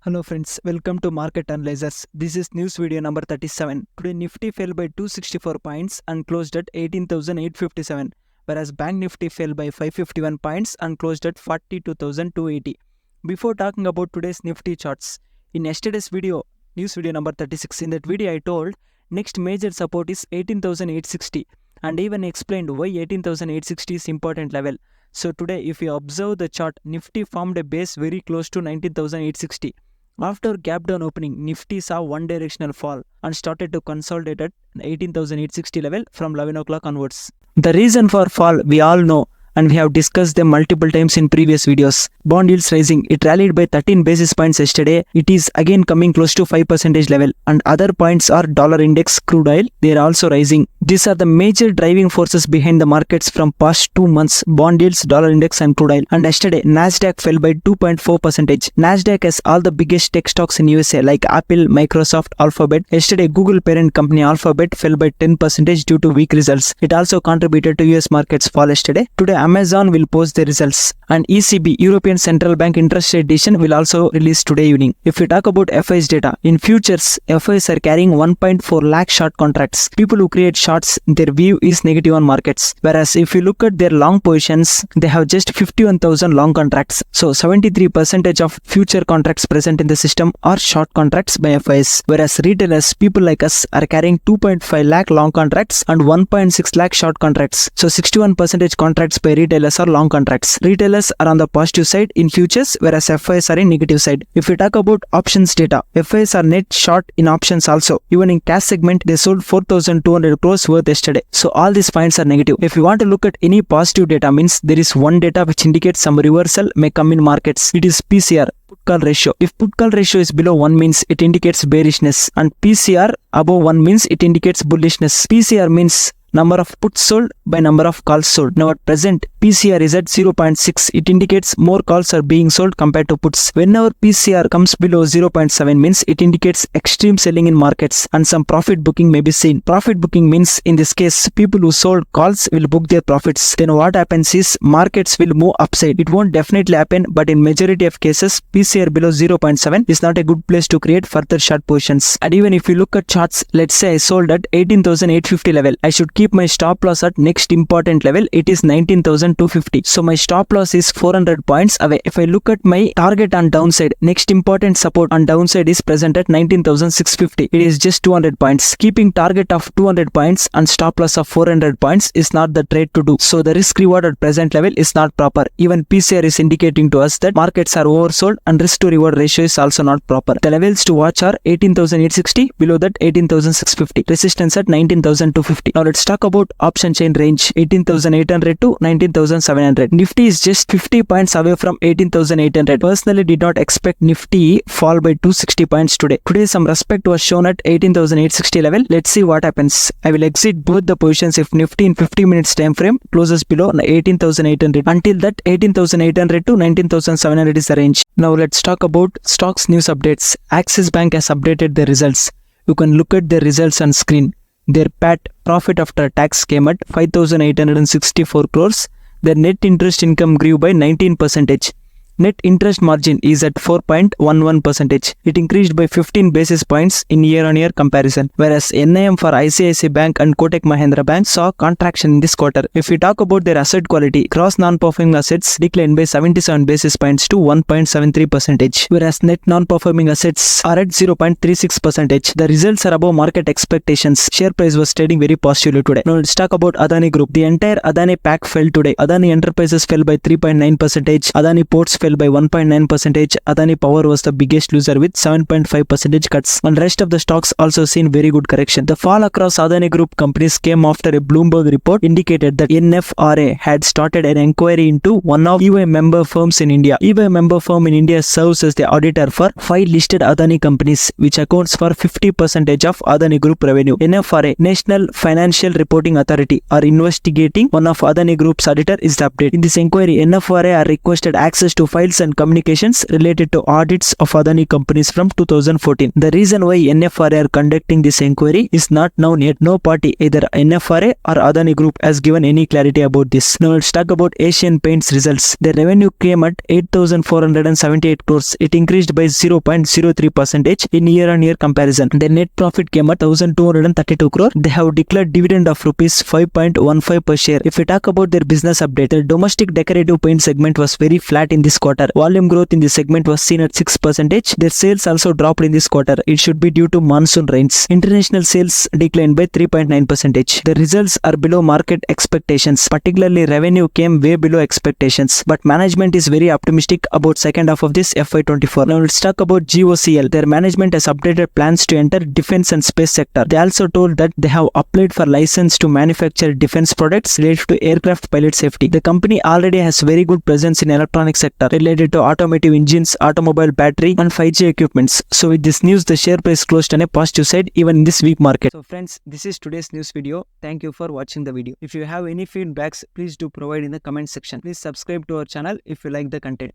Hello friends, welcome to Market Analyzers. This is news video number 37. Today Nifty fell by 264 points and closed at 18,857, whereas Bank Nifty fell by 551 points and closed at 42,280. Before talking about today's Nifty charts, in yesterday's video, news video number 36, in that video I told next major support is 18,860 and even explained why 18,860 is important level. So today if you observe the chart, Nifty formed a base very close to 19,860. After gap down opening, Nifty saw one directional fall and started to consolidate at 18,860 level from 11 o'clock onwards. The reason for fall we all know and we have discussed them multiple times in previous videos. Bond yields rising, it rallied by 13 basis points yesterday. It is again coming close to 5% level, and other points are dollar index, crude oil, they are also rising. These are the major driving forces behind the markets from past 2 months, bond yields, dollar index and crude oil. And yesterday Nasdaq fell by 2.4%. Nasdaq has all the biggest tech stocks in USA like Apple, Microsoft, Alphabet. Yesterday Google parent company Alphabet fell by 10% due to weak results. It also contributed to US markets fall yesterday. Today Amazon will post the results, and ECB, European Central Bank interest rate decision will also release today evening. If we talk about FIs data, in futures, FIs are carrying 1.4 lakh short contracts. People who create shorts, their view is negative on markets. Whereas if you look at their long positions, they have just 51,000 long contracts. So 73% of future contracts present in the system are short contracts by FIs. Whereas retailers, people like us, are carrying 2.5 lakh long contracts and 1.6 lakh short contracts. So 61% contracts by retailers are long contracts. Retailers are on the positive side in futures, whereas FIs are in negative side. If we talk about options data, FIs are net short in options also. Even in cash segment, they sold 4,200 crores worth yesterday. So all these points are negative. If you want to look at any positive data, means there is one data which indicates some reversal may come in markets. It is PCR, put call ratio. If put call ratio is below 1 means it indicates bearishness, and PCR above 1 means it indicates bullishness. PCR means number of puts sold by number of calls sold. Now at present PCR is at 0.6. It indicates more calls are being sold compared to puts. Whenever PCR comes below 0.7 means it indicates extreme selling in markets and some profit booking may be seen. Profit booking means in this case people who sold calls will book their profits. Then what happens is markets will move upside. It won't definitely happen, but in majority of cases PCR below 0.7 is not a good place to create further short positions. And even if you look at charts, let's say I sold at 18,850 level, I should keep my stop loss at next important level. It is 19,250. So my stop loss is 400 points away. If I look at my target on downside, next important support on downside is present at 19,650. It is just 200 points. Keeping target of 200 points and stop loss of 400 points is not the trade to do. So the risk reward at present level is not proper. Even PCR is indicating to us that markets are oversold and risk to reward ratio is also not proper. The levels to watch are 18,860, below that 18,650, resistance at 19,250. Now let's talk about option chain range 18,800 to 19,700. Nifty is just 50 points away from 18,800. Personally did not expect Nifty fall by 260 points today. Today some respect was shown at 18,860 level. Let's see what happens. I will exit both the positions if Nifty in 50 minutes time frame closes below 18,800. Until that 18,800 to 19,700 is the range. Now let's talk about stocks news updates. Axis Bank has updated their results. You can look at their results on screen. Their PAT, profit after tax, came at 5,864 crores. Their net interest income grew by 19%. Net interest margin is at 4.11%. It increased by 15 basis points in year-on-year comparison, whereas NIM for ICICI Bank and Kotak Mahindra Bank saw contraction in this quarter. If we talk about their asset quality, gross non-performing assets declined by 77 basis points to 1.73%, whereas net non-performing assets are at 0.36%. The results are above market expectations. Share price was trading very positively today. Now let's talk about Adani Group. The entire Adani pack fell today. Adani Enterprises fell by 3.9%. Adani Ports fell by 1.9%. Adani Power was the biggest loser with 7.5% cuts, and rest of the stocks also seen very good correction. The fall across Adani Group companies came after a Bloomberg report indicated that NFRA had started an inquiry into one of EY member firms in India. EY member firm in India serves as the auditor for 5 listed Adani companies, which accounts for 50% of Adani Group revenue. NFRA, National Financial Reporting Authority, are investigating one of Adani Group's auditor is the update. In this inquiry, NFRA are requested access to files and communications related to audits of Adani companies from 2014. The reason why NFRA are conducting this inquiry is not known yet. No party, either NFRA or Adani Group, has given any clarity about this. Now let's talk about Asian Paints results. Their revenue came at 8,478 crores. It increased by 0.03% in year-on-year comparison. Their net profit came at 1,232 crore. They have declared dividend of rupees 5.15 per share. If we talk about their business update, the domestic decorative paint segment was very flat in this quarter. Volume growth in this segment was seen at 6%. Their sales also dropped in this quarter. It should be due to monsoon rains. International sales declined by 3.9%. The results are below market expectations. Particularly revenue came way below expectations. But management is very optimistic about second half of this FY24. Now let's talk about GOCL. Their management has updated plans to enter defense and space sector. They also told that they have applied for license to manufacture defense products related to aircraft pilot safety. The company already has very good presence in electronic sector related to automotive engines, automobile battery and 5G equipments. So with this news, the share price closed on a positive side even in this weak market. So friends, this is today's news video. Thank you for watching the video. If you have any feedbacks, please do provide in the comment section. Please subscribe to our channel if you like the content.